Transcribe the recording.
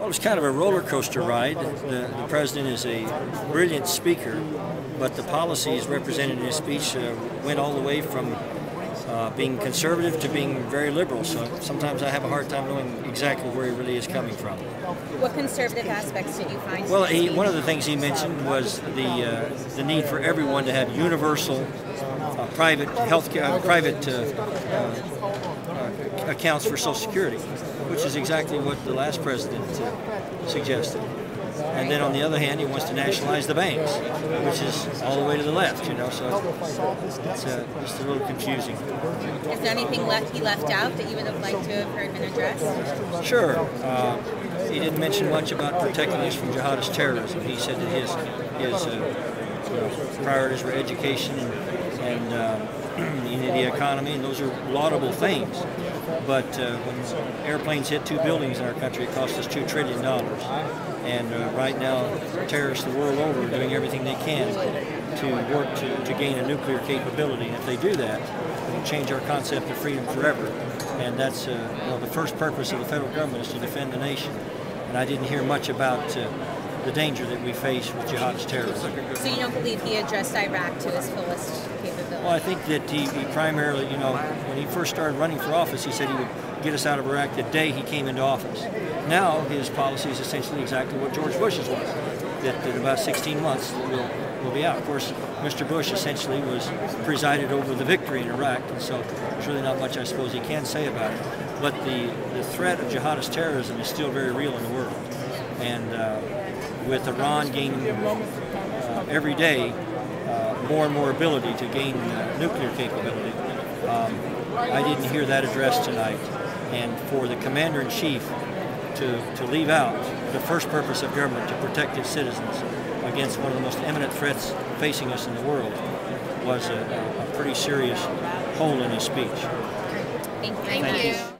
Well, it's kind of a roller coaster ride. The president is a brilliant speaker, but the policies represented in his speech went all the way from being conservative to being very liberal. So sometimes I have a hard time knowing exactly where he really is coming from. What conservative aspects did you find? Well, one of the things he mentioned was the need for everyone to have universal private health care, private accounts for Social Security, which is exactly what the last president suggested. And then on the other hand, he wants to nationalize the banks, which is all the way to the left, you know, so it's just a little confusing. Is there anything he left out that you would have liked to have heard been addressed? Sure. He didn't mention much about protecting us from jihadist terrorism. He said that his priorities were education and the economy, and those are laudable things. But when airplanes hit 2 buildings in our country, it cost us $2 trillion. And right now, terrorists the world over are doing everything they can to work to gain a nuclear capability. And if they do that, it'll change our concept of freedom forever. And that's the first purpose of the federal government is to defend the nation. And I didn't hear much about the danger that we face with jihadist terrorism. So you don't believe he addressed Iraq to his fullest capability? Well, I think that he primarily, when he first started running for office, he said he would get us out of Iraq the day he came into office. Now his policy is essentially exactly what George Bush's was, that in about 16 months we'll be out. Of course, Mr. Bush essentially presided over the victory in Iraq, and so there's really not much I suppose he can say about it. But the threat of jihadist terrorism is still very real in the world. And with Iran gaining every day more and more ability to gain nuclear capability, I didn't hear that addressed tonight. And for the commander-in-chief to leave out the first purpose of government, to protect its citizens against one of the most imminent threats facing us in the world, was a pretty serious hole in his speech. Thank you.